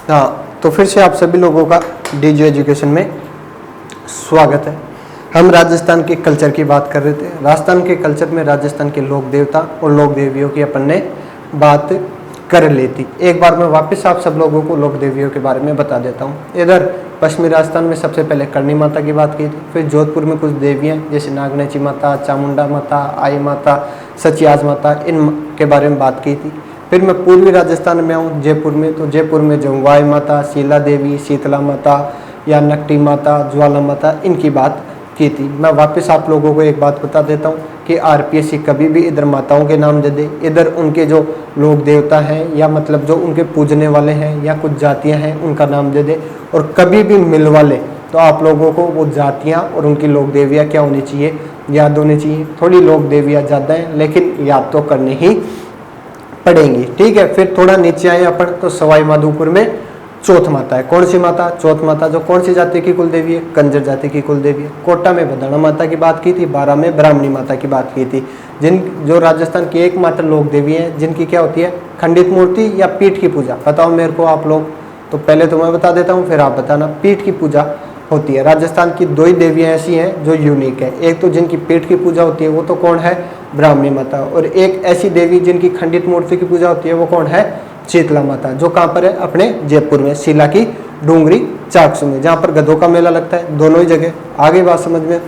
हाँ, तो फिर से आप सभी लोगों का डीजी एजुकेशन में स्वागत है। हम राजस्थान के कल्चर की बात कर रहे थे। राजस्थान के कल्चर में राजस्थान के लोक देवता और लोक देवियों की अपन ने बात कर ली थी। एक बार मैं वापस आप सब लोगों को लोक देवियों के बारे में बता देता हूँ। इधर पश्चिमी राजस्थान में सबसे पहले करणी माता की बात की थी, फिर जोधपुर में कुछ देवियाँ जैसे नागनची माता, चामुंडा माता, आई माता, सचियाज माता, इन के बारे में बात की थी। फिर मैं पूर्वी राजस्थान में आऊँ जयपुर में, तो जयपुर में जंगवाई माता, शीला देवी, शीतला माता या नकटी माता, ज्वाला माता, इनकी बात की थी। मैं वापस आप लोगों को एक बात बता देता हूँ कि आरपीएससी कभी भी इधर माताओं के नाम दे दे, इधर उनके जो लोक देवता हैं या मतलब जो उनके पूजने वाले हैं या कुछ जातियाँ हैं उनका नाम दे दे, और कभी भी मिल वाले तो आप लोगों को वो जातियाँ और उनकी लोक देवियाँ क्या होनी चाहिए, याद होनी चाहिए। थोड़ी लोक देवियाँ ज़्यादा हैं लेकिन याद तो करनी ही पड़ेंगी, ठीक है। फिर थोड़ा नीचे आए अपन तो सवाई माधोपुर में चौथ माता है। कौन सी माता? चौथ माता, जो कौन सी जाति की कुल देवी है? कंजर जाति की कुल देवी है। कोटा में बदाना माता की बात की थी, बारा में ब्राह्मणी माता की बात की थी। जो राजस्थान की एकमात्र लोक देवी है जिनकी क्या होती है, खंडित मूर्ति या पीठ की पूजा। बताओ मेरे को आप लोग, तो पहले तो मैं बता देता हूँ फिर आप बताना। पीठ की पूजा होती है। राजस्थान की दो ही देवियाँ ऐसी हैं जो यूनिक है। एक तो जिनकी पीठ की पूजा होती है वो तो कौन है? ब्राह्मणी माता। और एक ऐसी देवी जिनकी खंडित मूर्ति की पूजा होती है वो कौन है? शीतला माता, जो कहाँ पर है? अपने जयपुर में, शीला की डूंगरी चाकसू में, जहाँ पर गधों का मेला लगता है। दोनों ही जगह। आगे बात समझ में।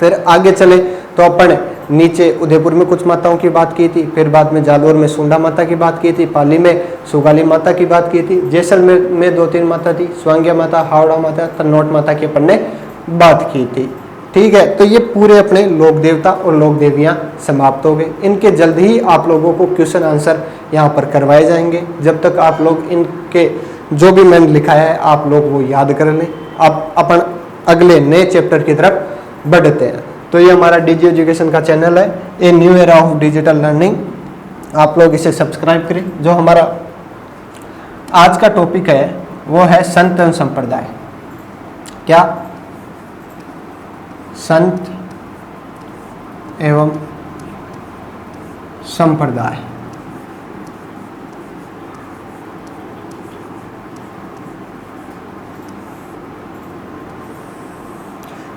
फिर आगे चले तो अपन नीचे उदयपुर में कुछ माताओं की बात की थी, फिर बाद में जालोर में सुंडा माता की बात की थी, पाली में सुगाली माता की बात की थी, जैसलमेर में 2-3 माता थी, स्वांग्या माता, हावड़ा माता, तन्नौट माता की अपन ने बात की थी, ठीक है। तो ये पूरे अपने लोक देवता और लोक देवियाँ समाप्त हो गए। इनके जल्द ही आप लोगों को क्वेश्चन आंसर यहाँ पर करवाए जाएंगे। जब तक आप लोग इनके जो भी मैंने लिखा है आप लोग वो याद कर लें। अब अपन अगले नए चैप्टर की तरफ बढ़ते हैं। तो ये हमारा डीजी एजुकेशन का चैनल है, a new era of digital learning. आप लोग इसे सब्सक्राइब करें। जो हमारा आज का टॉपिक है वो है संत एवं संप्रदाय। क्या? संत एवं संप्रदाय।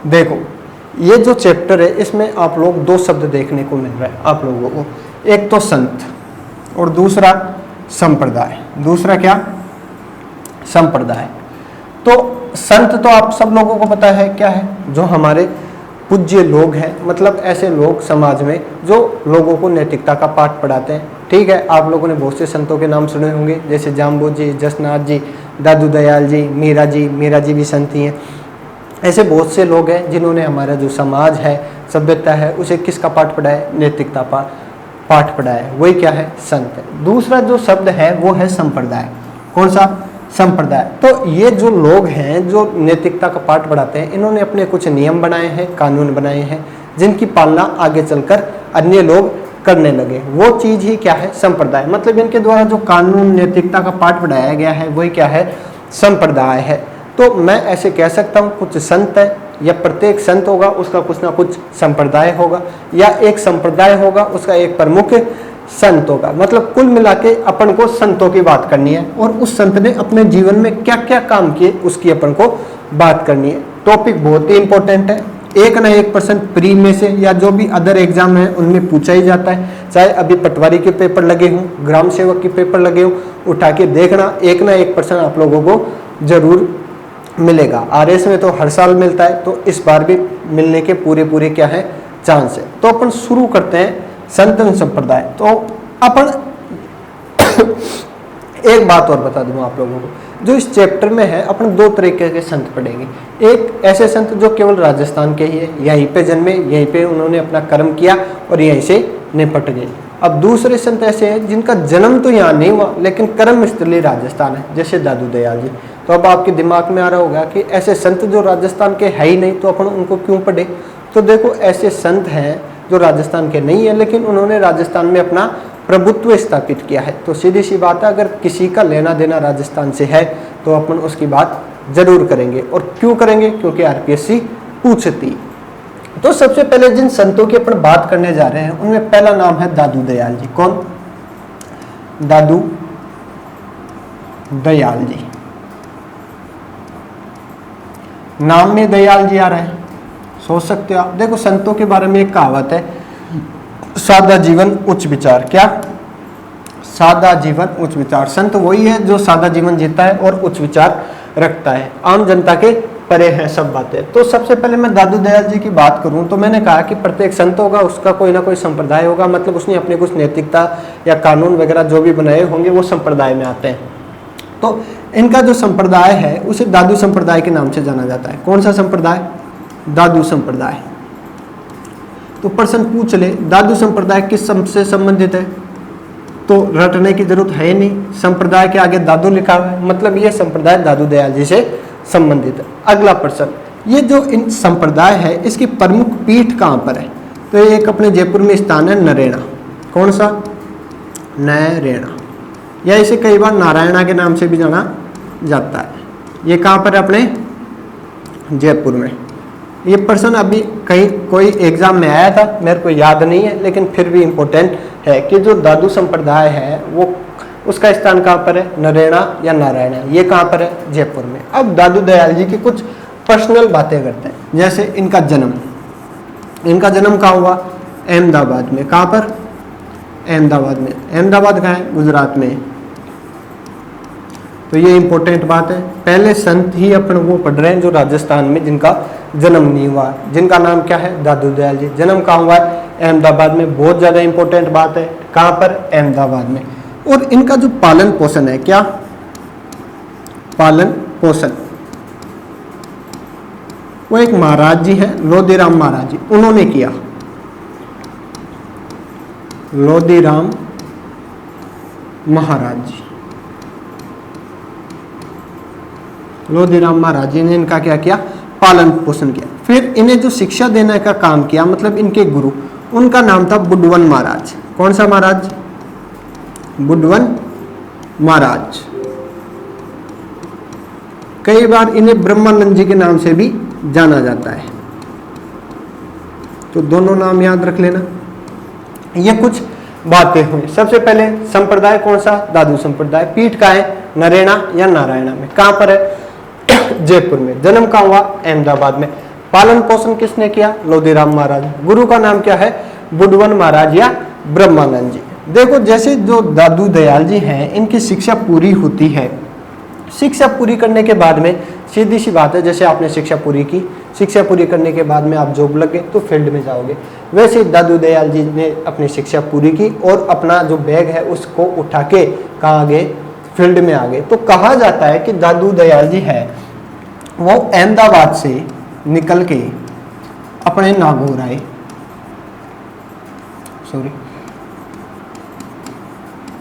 देखो ये जो चैप्टर है इसमें आप लोग दो शब्द देखने को मिल रहा है आप लोगों को। एक तो संत और दूसरा संप्रदाय। दूसरा क्या? संप्रदाय। तो संत तो आप सब लोगों को पता है क्या है, जो हमारे पूज्य लोग हैं, मतलब ऐसे लोग समाज में जो लोगों को नैतिकता का पाठ पढ़ाते हैं, ठीक है। आप लोगों ने बहुत से संतों के नाम सुने होंगे, जैसे जाम्बू जी, जसनाथ जी, दादू दयाल जी, मीरा जी भी संत ही हैं। ऐसे बहुत से लोग हैं जिन्होंने हमारा जो समाज है, सभ्यता है, उसे किसका पाठ पढ़ाया है? नैतिकता पाठ पढ़ाया है। वही क्या है? संत है। दूसरा जो शब्द है वो है संप्रदाय। कौन सा? संप्रदाय। तो ये जो लोग हैं जो नैतिकता का पाठ पढ़ाते हैं, इन्होंने अपने कुछ नियम बनाए हैं, कानून बनाए हैं, जिनकी पालना आगे चलकर अन्य लोग करने लगे। वो चीज ही क्या है? संप्रदाय। मतलब इनके द्वारा जो कानून नैतिकता का पाठ पढ़ाया गया है वही क्या है? संप्रदाय है। तो मैं ऐसे कह सकता हूँ कुछ संत है, या प्रत्येक संत होगा उसका कुछ ना कुछ संप्रदाय होगा, या एक संप्रदाय होगा उसका एक प्रमुख संत होगा। मतलब कुल मिला के अपन को संतों की बात करनी है, और उस संत ने अपने जीवन में क्या क्या काम किए उसकी अपन को बात करनी है। टॉपिक बहुत ही इंपॉर्टेंट है। 1 ना 1% प्री में से या जो भी अदर एग्जाम है उनमें पूछा ही जाता है। चाहे अभी पटवारी के पेपर लगे हों, ग्राम सेवक के पेपर लगे हों, उठा के देखना, 1 ना 1% आप लोगों को जरूर मिलेगा। आरएस में तो हर साल मिलता है, तो इस बार भी मिलने के पूरे क्या है? चांस है। तो अपन शुरू करते हैं संत एवं संप्रदाय। तो अपन एक बात और बता दूं आप लोगों को, जो इस चैप्टर में है अपन 2 तरीके के संत पढ़ेंगे। एक ऐसे संत जो केवल राजस्थान के ही है, यहीं पे जन्मे, यहीं पे उन्होंने अपना कर्म किया और यहीं से निपट गए। अब दूसरे संत ऐसे हैं जिनका जन्म तो यहाँ नहीं हुआ लेकिन कर्म स्थली राजस्थान है, जैसे दादू दयाल जी। तो अब आपके दिमाग में आ रहा होगा कि ऐसे संत जो राजस्थान के है ही नहीं तो अपन उनको क्यों पढ़े। तो देखो ऐसे संत हैं जो राजस्थान के नहीं है लेकिन उन्होंने राजस्थान में अपना प्रभुत्व स्थापित किया है। तो सीधी सी बात है, अगर किसी का लेना देना राजस्थान से है तो अपन उसकी बात जरूर करेंगे। और क्यों करेंगे? क्योंकि आरपीएससी पूछती। तो सबसे पहले जिन संतों की अपन बात करने जा रहे हैं उनमें पहला नाम है दादू दयाल जी। कौन? दादू दयाल जी। नाम में दयाल जी आ रहा है, सोच सकते हो आप। देखो संतों के बारे में एक कहावत है, सादा जीवन उच्च विचार। क्या? सादा जीवन उच्च विचार। संत वही है जो सादा जीवन जीता है और उच्च विचार रखता है, आम जनता के परे हैं सब बातें। तो सबसे पहले मैं दादू दयाल जी की बात करूं तो मैंने कहा कि प्रत्येक संत होगा उसका कोई ना कोई संप्रदाय होगा, मतलब उसने अपने कुछ नैतिकता या कानून वगैरह जो भी बनाए होंगे वो संप्रदाय में आते हैं। तो इनका जो संप्रदाय है उसे दादू संप्रदाय के नाम से जाना जाता है। कौन सा संप्रदाय? दादू संप्रदाय। तो प्रश्न पूछ ले, दादू संप्रदाय किस से संबंधित है? तो रटने की जरूरत है नहीं, संप्रदाय के आगे दादू लिखा हुआ है, मतलब ये संप्रदाय दादू दयाल जी से संबंधित है। अगला प्रश्न, ये जो इन संप्रदाय है इसकी प्रमुख पीठ कहाँ पर है? तो एक अपने जयपुर में स्थान है नरेना। कौन सा? नरेना, या इसे कई बार नारायणा के नाम से भी जाना जाता है। ये कहाँ पर है? अपने जयपुर में। ये प्रश्न अभी कहीं कोई एग्जाम में आया था, मेरे को याद नहीं है, लेकिन फिर भी इम्पोर्टेंट है कि जो दादू संप्रदाय है वो उसका स्थान कहाँ पर है? नरेना या नारायणा। ये कहाँ पर है? जयपुर में। अब दादू दयाल जी की कुछ पर्सनल बातें करते हैं, जैसे इनका जन्म। इनका जन्म कहाँ हुआ? अहमदाबाद में। कहाँ पर? अहमदाबाद में। अहमदाबाद कहाँ है? गुजरात में। तो ये इंपॉर्टेंट बात है। पहले संत ही अपन वो पढ़ रहे हैं जो राजस्थान में जिनका जन्म नहीं हुआ, जिनका नाम क्या है? दादू दयाल जी। जन्म कहाँ हुआ है? अहमदाबाद में। बहुत ज़्यादा इंपॉर्टेंट बात है। कहाँ पर? अहमदाबाद में। और इनका जो पालन पोषण है, क्या? पालन पोषण वो एक महाराज जी हैं, लोधीराम महाराज जी, उन्होंने किया। लोधीराम महाराज जी, लोधीराम महाराज जी ने इनका क्या किया? पालन पोषण किया। फिर इन्हें जो शिक्षा देने का काम किया, मतलब इनके गुरु, उनका नाम था बुडवन महाराज। कौन सा महाराज? बुडवन महाराज। कई बार इन्हें ब्रह्मानंद जी के नाम से भी जाना जाता है, तो दोनों नाम याद रख लेना। ये कुछ बातें हुई। सबसे पहले संप्रदाय कौन सा? दादू संप्रदाय। पीठ का है? नरेना या नारायणा में। कहां पर है? जयपुर में। जन्म कहाँ हुआ? अहमदाबाद में। पालन पोषण किसने किया? लोधीराम महाराज। गुरु का नाम क्या है? बुडवन महाराज या ब्रह्मानंद जी। देखो, जैसे जो दादू दयाल जी हैं इनकी शिक्षा पूरी होती है, शिक्षा पूरी करने के बाद में सीधी सी बात है, जैसे आपने शिक्षा पूरी की, शिक्षा पूरी करने के बाद में आप जॉब लगे तो फील्ड में जाओगे। वैसे दादू दयाल जी ने अपनी शिक्षा पूरी की और अपना जो बैग है उसको उठा के कहाँ गए? फील्ड में आ गए। तो कहा जाता है कि दादू दयाल जी है वो अहमदाबाद से निकल के अपने नागौर आए,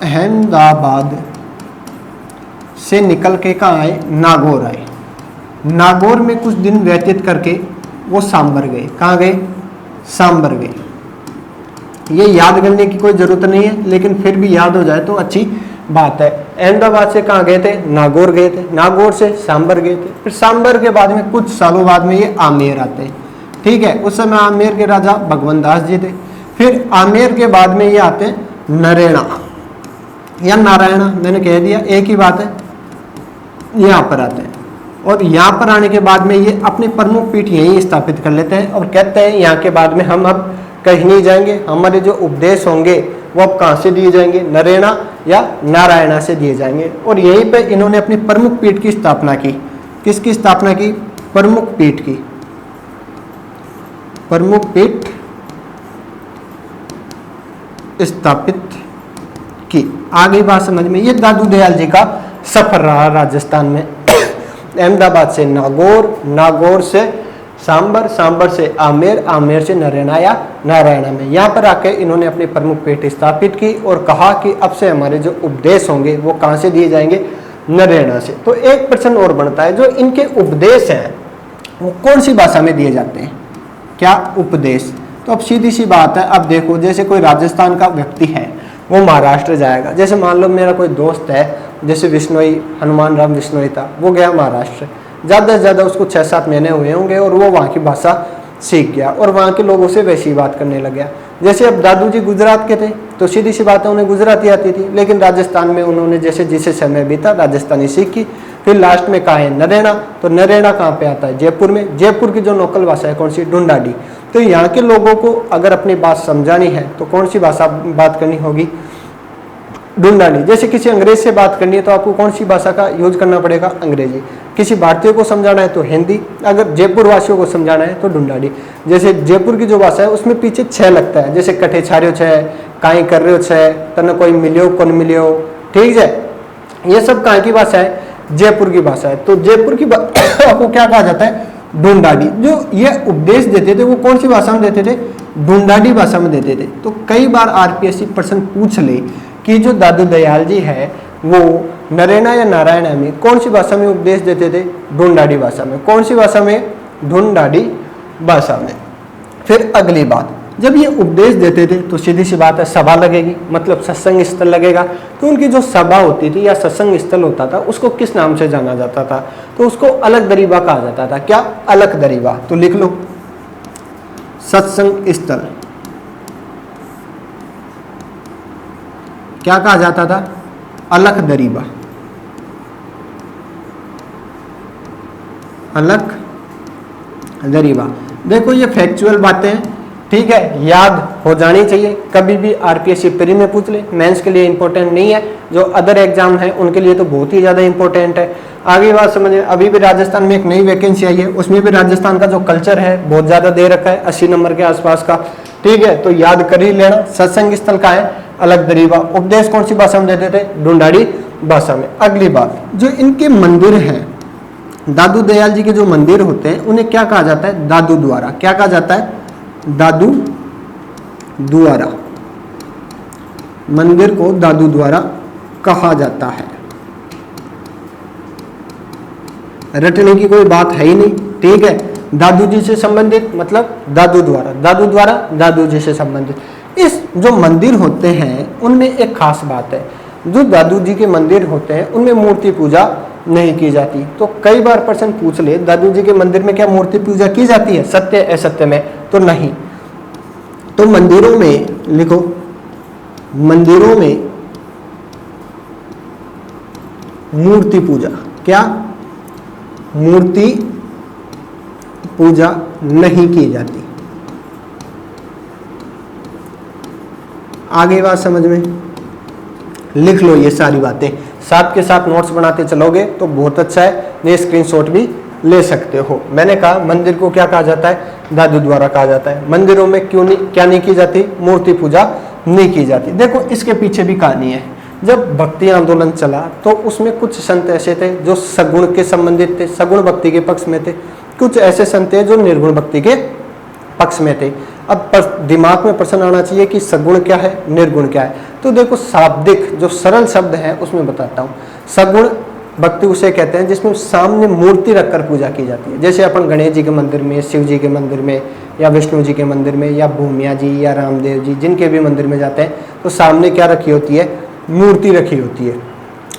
अहमदाबाद से निकल के कहाँ आए? नागौर आए। नागौर में कुछ दिन व्यतीत करके वो सांबर गए। कहाँ गए? सांबर गए। ये याद करने की कोई जरूरत नहीं है, लेकिन फिर भी याद हो जाए तो अच्छी बात है। अहमदाबाद से कहाँ गए थे? नागौर गए थे। नागौर से सांबर गए थे। फिर सांबर के बाद में कुछ सालों बाद में ये आमेर आते हैं। ठीक है, उस समय आमेर के राजा भगवान दास जी थे। फिर आमेर के बाद में ये आते हैं नरेना या नारायणा, मैंने कह दिया एक ही बात है। यहाँ पर आते हैं और यहाँ पर आने के बाद में ये अपनी प्रमुख पीठ यहीं स्थापित कर लेते हैं और कहते हैं यहाँ के बाद में हम अब कहीं नहीं जाएंगे, हमारे जो उपदेश होंगे वो अब कहाँ से दिए जाएंगे? नरेना या नारायणा से दिए जाएंगे। और यहीं पे इन्होंने अपनी प्रमुख पीठ की स्थापना की। किसकी स्थापना की? प्रमुख पीठ की। प्रमुख पीठ स्थापित की। आगे बात समझ में। ये दादू दयाल जी का सफर रहा राजस्थान में। अहमदाबाद से नागौर, नागौर से सांबर, सांबर से आमेर, आमेर से नरेना या नारायणा में। यहाँ पर आके इन्होंने अपनी प्रमुख पीठ स्थापित की और कहा कि अब से हमारे जो उपदेश होंगे वो कहाँ से दिए जाएंगे? नरेना से। तो एक प्रश्न और बनता है, जो इनके उपदेश हैं वो कौन सी भाषा में दिए जाते हैं? क्या उपदेश? तो अब सीधी सी बात है, अब देखो जैसे कोई राजस्थान का व्यक्ति है वो महाराष्ट्र जाएगा। जैसे मान लो मेरा कोई दोस्त है, जैसे विश्नोई, हनुमान राम विश्नोई था, वो गया महाराष्ट्र। ज़्यादा से ज़्यादा उसको 6-7 महीने हुए होंगे और वो वहाँ की भाषा सीख गया और वहाँ के लोगों से वैसी बात करने लग गया। जैसे अब दादू जी गुजरात के थे तो सीधी सी बात है उन्हें गुजराती आती थी, लेकिन राजस्थान में उन्होंने जैसे जिसे समय बीता राजस्थानी सीखी। फिर लास्ट में कहा है नरेना, तो नरेना कहाँ पे आता है? जयपुर में। जयपुर की जो लोकल भाषा है कौन सी? ढूंढाड़ी। तो यहाँ के लोगों को अगर अपनी बात समझानी है तो कौन सी भाषा बात करनी होगी? ढूंढाड़ी। जैसे किसी अंग्रेज से बात करनी है तो आपको कौन सी भाषा का यूज करना पड़ेगा? अंग्रेजी। किसी भारतीय को समझाना है तो हिंदी, अगर जयपुर वासियों को समझाना है तो ढूंढाड़ी। जैसे जयपुर की जो भाषा है उसमें पीछे छह लगता है, जैसे कठे छारियो छह, काई कर रहे हो छह, तन कोई मिलियो कौन मिलियो, ठीक है। ये सब कहाँ की भाषा है? जयपुर की भाषा है। तो जयपुर की भाषा को क्या कहा जाता है? ढूंढाड़ी। जो ये उपदेश देते थे वो कौन सी भाषा में देते थे? ढूंढाड़ी भाषा में देते थे। तो कई बार आरपीएससी प्रश्न पूछ ले कि जो दादू दयाल जी है वो नरेना या नारायणा में कौन सी भाषा में उपदेश देते थे? ढूंढाड़ी भाषा में। कौन सी भाषा में? ढूंढाड़ी भाषा में। फिर अगली बात, जब ये उपदेश देते थे तो सीधी सी बात है सभा लगेगी, मतलब सत्संग स्थल लगेगा। तो उनकी जो सभा होती थी या सत्संग स्थल होता था उसको किस नाम से जाना जाता था? तो उसको अलग दरीबा कहा जाता था। क्या? अलग दरीबा। तो लिख लो सत्संग स्थल क्या कहा जाता था? अलख दरीबा। अलख दरीबा। देखो ये फैक्चुअल बातें हैं, ठीक है, याद हो जानी चाहिए। कभी भी आरपीएससी प्री में पूछ ले, मेंस के लिए इंपॉर्टेंट नहीं है, जो अदर एग्जाम है उनके लिए तो बहुत ही ज़्यादा इंपॉर्टेंट है। आगे बात समझिए, अभी भी राजस्थान में एक नई वैकेंसी आई है, उसमें भी राजस्थान का जो कल्चर है बहुत ज़्यादा दे रखा है, 80 नंबर के आसपास का, ठीक है। तो याद कर ही लेना। सत्संग स्थल का है? अलग दरीबा। उपदेश कौन सी भाषा में देते थे? ढूंढाड़ी भाषा में। अगली बात, जो इनके मंदिर हैं, दादू दयाल जी के जो मंदिर होते हैं उन्हें क्या कहा जाता है? दादू द्वारा। क्या कहा जाता है? दादू द्वारा। मंदिर को दादू द्वारा कहा जाता है। रटने की कोई बात है ही नहीं, ठीक है। दादू जी से संबंधित मतलब दादू द्वारा, दादू द्वारा दादू जी से संबंधित। इस जो मंदिर होते हैं उनमें एक खास बात है, जो दादू जी के मंदिर होते हैं उनमें मूर्ति पूजा नहीं की जाती। तो कई बार प्रश्न पूछ ले दादू जी के मंदिर में क्या मूर्ति पूजा की जाती है? सत्य असत्य में? तो नहीं। तो मंदिरों में लिखो, मंदिरों में मूर्ति पूजा, क्या? मूर्ति पूजा नहीं की जाती। आगे बात समझ में? लिख लो ये सारी बातें, साथ के साथ नोट्स बनाते चलोगे तो बहुत अच्छा है, ये स्क्रीनशॉट भी ले सकते हो। मैंने कहा मंदिर को क्या कहा जाता है? दादू द्वारा कहा जाता है। मंदिरों में क्यों नहीं, क्या नहीं की जाती? मूर्ति पूजा नहीं की जाती। देखो इसके पीछे भी कहानी है। जब भक्ति आंदोलन चला तो उसमें कुछ संत ऐसे थे जो सगुण के संबंधित थे, सगुण भक्ति के पक्ष में थे। कुछ ऐसे संत थे जो निर्गुण भक्ति के पक्ष में थे। अब दिमाग में प्रश्न आना चाहिए कि सगुण क्या है, निर्गुण क्या है। तो देखो शाब्दिक जो सरल शब्द है उसमें बताता हूँ। सगुण भक्ति उसे कहते हैं जिसमें सामने मूर्ति रखकर पूजा की जाती है। जैसे अपन गणेश जी के मंदिर में, शिव जी के मंदिर में, या विष्णु जी के मंदिर में, या भूमिया जी या रामदेव जी, जिनके भी मंदिर में जाते हैं तो सामने क्या रखी होती है? मूर्ति रखी होती है,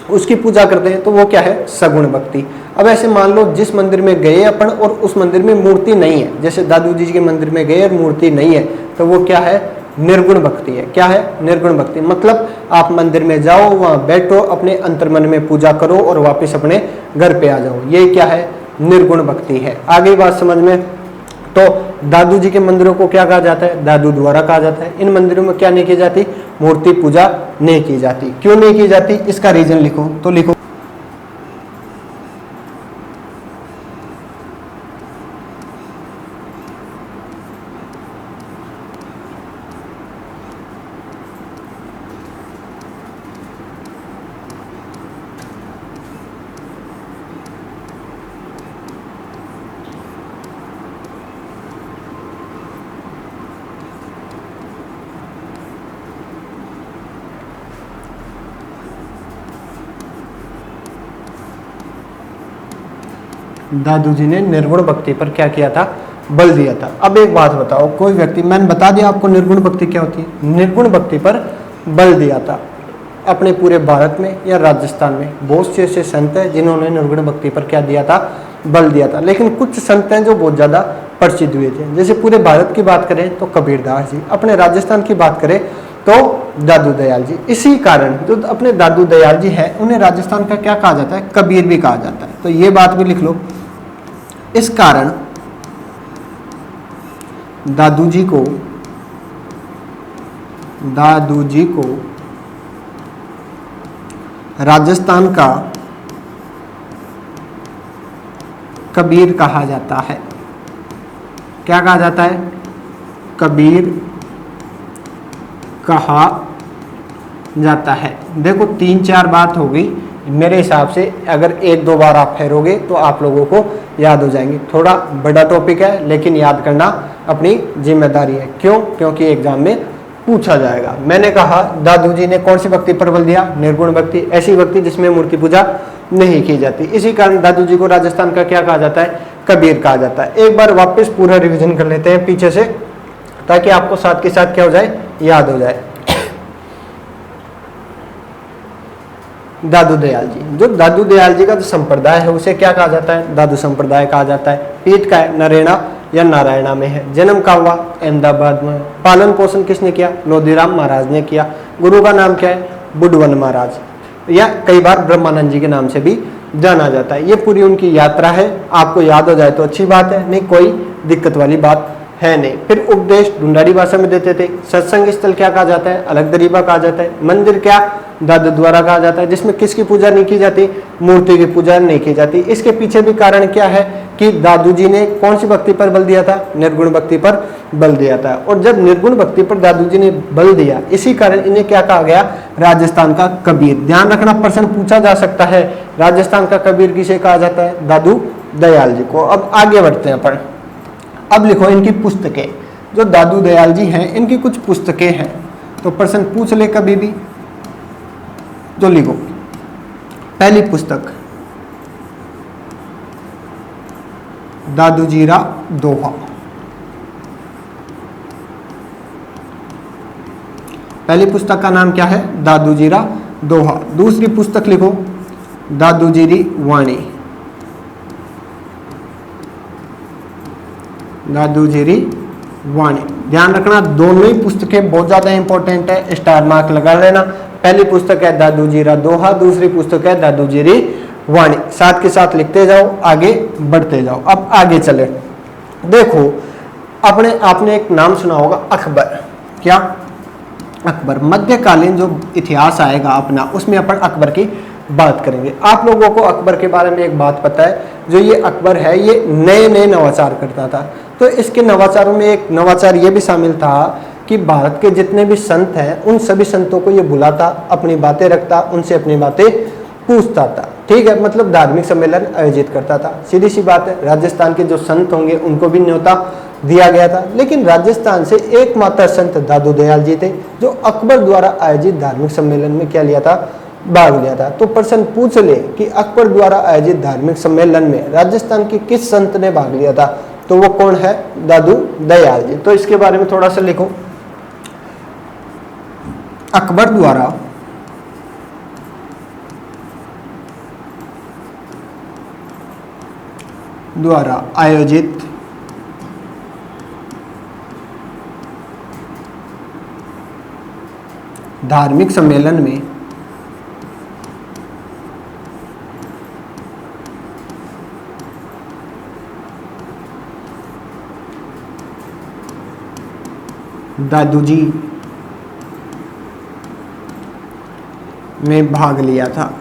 उसकी पूजा करते हैं। तो वो क्या है? सगुण भक्ति। अब ऐसे मान लो जिस मंदिर में गए अपन और उस मंदिर में मूर्ति नहीं है, जैसे दादू जी के मंदिर में गए और मूर्ति नहीं है, तो वो क्या है? निर्गुण भक्ति है। क्या है? निर्गुण भक्ति। मतलब आप मंदिर में जाओ, वहां बैठो, अपने अंतर्मन में पूजा करो और वापस अपने घर पे आ जाओ, ये क्या है? निर्गुण भक्ति है। आगे बात समझ में? तो दादू जी के मंदिरों को क्या कहा जाता है? दादू द्वारा कहा जाता है। इन मंदिरों में क्या नहीं की जाती? मूर्ति पूजा नहीं की जाती। क्यों नहीं की जाती? इसका रीजन लिखो। तो लिखो दादू जी ने निर्गुण भक्ति पर क्या किया था? बल दिया था। अब एक बात बताओ, कोई व्यक्ति, मैंने बता दिया आपको निर्गुण भक्ति क्या होती है, निर्गुण भक्ति पर बल दिया था। अपने पूरे भारत में या राजस्थान में बहुत से ऐसे संत हैं जिन्होंने निर्गुण भक्ति पर क्या दिया था, बल दिया था। लेकिन कुछ संत हैं जो बहुत ज़्यादा प्रसिद्ध हुए थे। जैसे पूरे भारत की बात करें तो कबीरदास जी, अपने राजस्थान की बात करें तो दादू दयाल जी। इसी कारण जो अपने दादू दयाल जी हैं उन्हें राजस्थान का क्या कहा जाता है, कबीर भी कहा जाता है। तो ये बात भी लिख लो। इस कारण दादू जी को राजस्थान का कबीर कहा जाता है। क्या कहा जाता है, कबीर कहा जाता है। देखो 3-4 बात हो गई मेरे हिसाब से, अगर 1-2 बार आप फेरोगे तो आप लोगों को याद हो जाएंगे। थोड़ा बड़ा टॉपिक है लेकिन याद करना अपनी जिम्मेदारी है। क्यों? क्योंकि एग्जाम में पूछा जाएगा। मैंने कहा दादू जी ने कौन सी भक्ति पर बल दिया, निर्गुण भक्ति, ऐसी भक्ति जिसमें मूर्ति पूजा नहीं की जाती। इसी कारण दादू जी को राजस्थान का क्या कहा जाता है, कबीर कहा जाता है। एक बार वापस पूरा रिवीजन कर लेते हैं पीछे से, ताकि आपको साथ के साथ क्या हो जाए, याद हो जाए। दादू दयाल जी, जो दादू दयाल जी का जो संप्रदाय है उसे क्या कहा जाता है, दादू संप्रदाय कहा जाता है। पीठ का है, नरेना या नारायणा में है। जन्म का हुआ अहमदाबाद में। पालन पोषण किसने किया, लोधीराम महाराज ने किया। गुरु का नाम क्या है, बुडवन महाराज, या कई बार ब्रह्मानंद जी के नाम से भी जाना जाता है। ये पूरी उनकी यात्रा है। आपको याद हो जाए तो अच्छी बात है, नहीं कोई दिक्कत वाली बात है नहीं। फिर उपदेश ढूंढाड़ी भाषा में देते थे। सत्संग स्थल क्या कहा जाता है, अलग दरीबा कहा जाता है। मंदिर क्या, दादू द्वारा कहा जाता है, जिसमें किसकी पूजा नहीं की जाती, मूर्ति की पूजा नहीं की जाती। इसके पीछे भी कारण क्या है कि दादू जी ने कौन सी भक्ति पर बल दिया था, निर्गुण भक्ति पर बल दिया था। और जब निर्गुण भक्ति पर दादू जी ने बल दिया, इसी कारण इन्हें क्या कहा गया, राजस्थान का कबीर। ध्यान रखना, प्रश्न पूछा जा सकता है, राजस्थान का कबीर किसे कहा जाता है, दादू दयाल जी को। अब आगे बढ़ते हैं अपन। अब लिखो इनकी पुस्तकें। जो दादू दयाल जी हैं इनकी कुछ पुस्तकें हैं, तो प्रश्न पूछ ले कभी भी तो लिखो। पहली पुस्तक दादू जीरा दोहा। पहली पुस्तक का नाम क्या है, दादू जीरा दोहा। दूसरी पुस्तक लिखो दादू जीरी वाणी। दादू जीरी वाणी। ध्यान रखना दोनों ही पुस्तकें बहुत ज्यादा इंपॉर्टेंट है, स्टार मार्क लगा लेना। पहली पुस्तक है दादू जीरा दोहा, दूसरी पुस्तक है दादू जीरी वाणी। साथ के साथ लिखते जाओ, आगे बढ़ते जाओ। अब आगे चले, देखो अपने आपने एक नाम सुना होगा अकबर। क्या, अकबर। मध्यकालीन जो इतिहास आएगा अपना, उसमें अपन अकबर की बात करेंगे। आप लोगों को अकबर के बारे में एक बात पता है, जो ये अकबर है ये नए नए नवाचार करता था। तो इसके नवाचारों में एक नवाचार ये भी शामिल था कि भारत के जितने भी संत हैं उन सभी संतों को ये बुलाता, अपनी बातें रखता, उनसे अपनी बातें पूछता था। ठीक है, मतलब धार्मिक सम्मेलन आयोजित करता था। सीधी सी बात है, राजस्थान के जो संत होंगे उनको भी न्योता दिया गया था। लेकिन राजस्थान से एकमात्र संत दादू दयाल जी थे जो अकबर द्वारा आयोजित धार्मिक सम्मेलन में क्या लिया था, भाग लिया था। तो प्रश्न पूछ ले कि अकबर द्वारा आयोजित धार्मिक सम्मेलन में राजस्थान के किस संत ने भाग लिया था, तो वो कौन है, दादू दयाल जी। तो इसके बारे में थोड़ा सा लिखो। अकबर द्वारा आयोजित धार्मिक सम्मेलन में दादू जी ने भाग लिया था।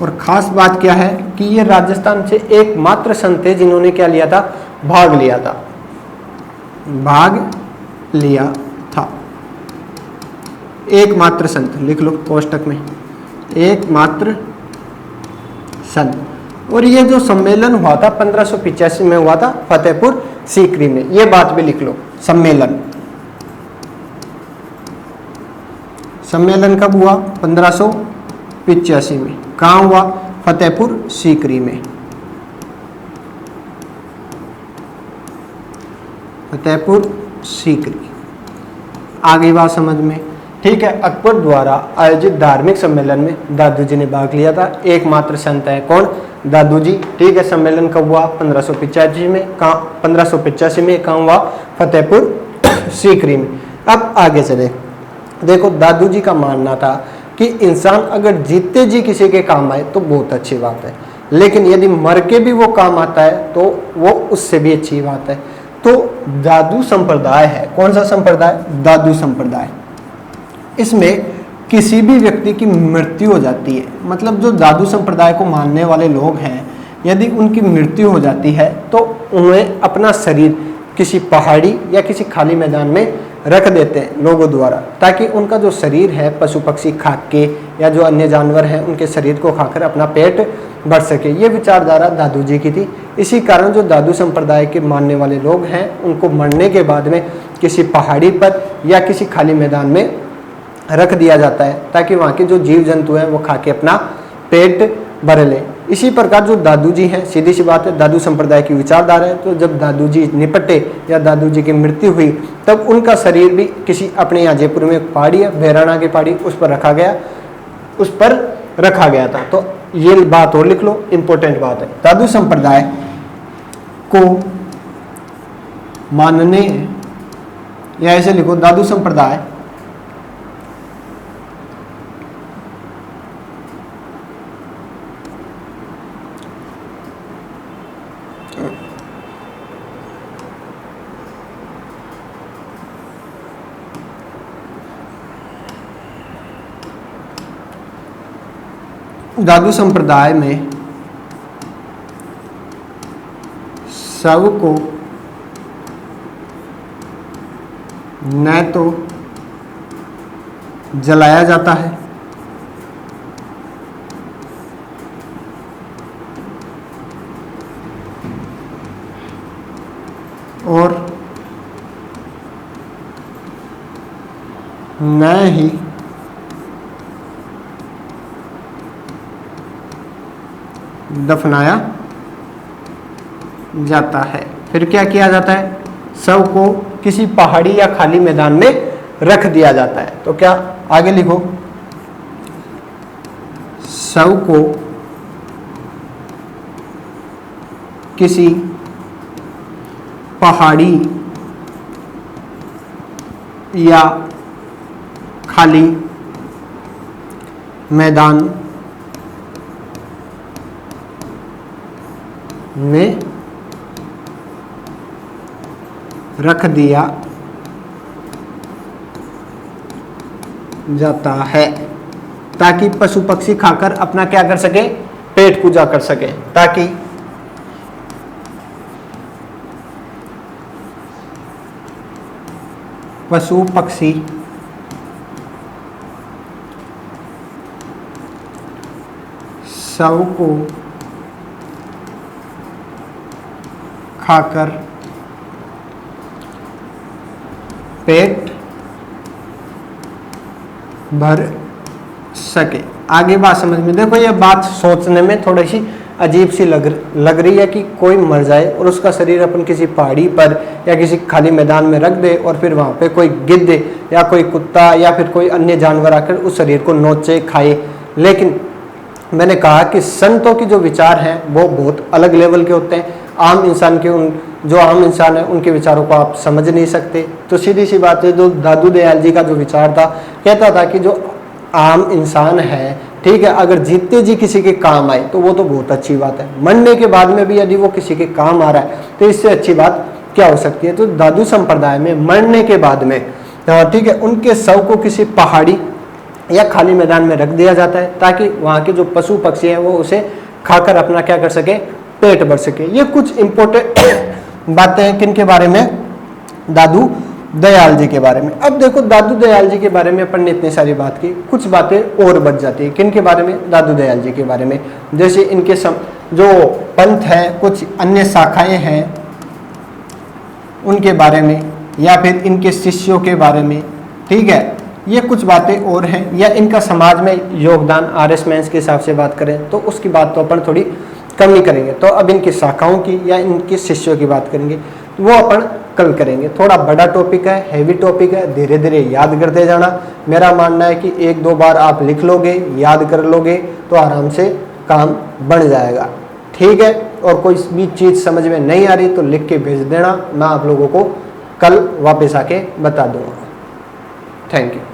और खास बात क्या है कि ये राजस्थान से एकमात्र संत थे जिन्होंने क्या लिया था, भाग लिया था। भाग लिया था, एकमात्र संत लिख लो कोष्टक में, एकमात्र संत। और ये जो सम्मेलन हुआ था 1585 में हुआ था फतेहपुर सीकरी में। ये बात भी लिख लो, सम्मेलन कब हुआ, 1585 में। कहाँ हुआ, फतेहपुर सीकरी में। फतेहपुर सीकरी। आगे बात समझ में। ठीक है, अकबर द्वारा आयोजित धार्मिक सम्मेलन में दादू जी ने भाग लिया था। एकमात्र संत है कौन? दादू जी। ठीक है, सम्मेलन कब हुआ? 1585 में। कहाँ? 1585 में। कहाँ हुआ? फतेहपुर सीकरी में। अब आगे चले, देखो दादू जी का मानना था कि इंसान अगर जीते जी किसी के काम आए तो बहुत अच्छी बात है, लेकिन यदि मर के भी वो काम आता है तो वो उससे भी अच्छी बात है। तो दादू संप्रदाय है, कौन सा संप्रदाय? दादू संप्रदाय। इसमें किसी भी व्यक्ति की मृत्यु हो जाती है, मतलब जो दादू संप्रदाय को मानने वाले लोग हैं, यदि उनकी मृत्यु हो जाती है तो उन्हें अपना शरीर किसी पहाड़ी या किसी खाली मैदान में रख देते हैं लोगों द्वारा, ताकि उनका जो शरीर है पशु पक्षी खा के या जो अन्य जानवर हैं उनके शरीर को खाकर अपना पेट भर सके। ये विचारधारा दादू जी की थी। इसी कारण जो दादू संप्रदाय के मानने वाले लोग हैं उनको मरने के बाद में किसी पहाड़ी पर या किसी खाली मैदान में रख दिया जाता है, ताकि वहाँ के जो जीव जंतु हैं वो खा के अपना पेट भर लें। इसी प्रकार जो दादू जी हैं, सीधी सी बात है, दादू संप्रदाय की विचारधारा है। तो जब दादू जी निपटे या दादू जी की मृत्यु हुई तब उनका शरीर भी किसी अपने यहाँ जयपुर में एक पहाड़ी है, भैराना की पहाड़ी, उस पर रखा गया था। तो ये बात और लिख लो, इंपॉर्टेंट बात है। दादू संप्रदाय को मानने, या ऐसे लिखो, दादू संप्रदाय दादू संप्रदाय में शव को न तो जलाया जाता है और न ही दफनाया जाता है। फिर क्या किया जाता है? शव को किसी पहाड़ी या खाली मैदान में रख दिया जाता है। तो क्या आगे लिखो, शव को किसी पहाड़ी या खाली मैदान में रख दिया जाता है, ताकि पशु पक्षी खाकर अपना क्या कर सके? पेट पूजा कर सके, ताकि पशु पक्षी शव को खाकर पेट भर सके। आगे बात समझ में, देखो ये बात सोचने में थोड़ी सी अजीब सी लग रही है कि कोई मर जाए और उसका शरीर अपन किसी पहाड़ी पर या किसी खाली मैदान में रख दे और फिर वहाँ पे कोई गिद्ध या कोई कुत्ता या फिर कोई अन्य जानवर आकर उस शरीर को नोचे खाए। लेकिन मैंने कहा कि संतों की जो विचार हैं वो बहुत अलग लेवल के होते हैं। आम इंसान के जो आम इंसान है उनके विचारों को आप समझ नहीं सकते। तो सीधी सी बात है, जो दादू दयाल जी का जो विचार था, कहता था कि जो आम इंसान है, ठीक है, अगर जीते जी किसी के काम आए तो वो तो बहुत अच्छी बात है। मरने के बाद में भी यदि वो किसी के काम आ रहा है तो इससे अच्छी बात क्या हो सकती है। तो दादू संप्रदाय में मरने के बाद में, ठीक है, उनके शव को किसी पहाड़ी या खाली मैदान में रख दिया जाता है, ताकि वहाँ के जो पशु पक्षी हैं वो उसे खाकर अपना क्या कर सके? पेट भर सके। ये कुछ इंपॉर्टेंट बातें हैं किन के बारे में? दादू दयाल जी के बारे में। अब देखो दादू दयाल जी के बारे में अपन ने इतनी सारी बात की, कुछ बातें और बच जाती है। किन के बारे में? दादू दयाल जी के बारे में। जैसे इनके जो पंथ है, कुछ अन्य शाखाएं हैं उनके बारे में, या फिर इनके शिष्यों के बारे में, ठीक है, ये कुछ बातें और हैं। या इनका समाज में योगदान, आर्य मेंस के हिसाब से बात करें तो उसकी बात तो अपन थोड़ी कम ही करेंगे। तो अब इनकी शाखाओं की या इनके शिष्यों की बात करेंगे, वो अपन कल करेंगे। थोड़ा बड़ा टॉपिक है, हैवी टॉपिक है, धीरे धीरे याद करते जाना। मेरा मानना है कि एक दो बार आप लिख लोगे, याद कर लोगे तो आराम से काम बन जाएगा। ठीक है, और कोई भी चीज़ समझ में नहीं आ रही तो लिख के भेज देना, मैं आप लोगों को कल वापस आके बता दूंगा। Thank you.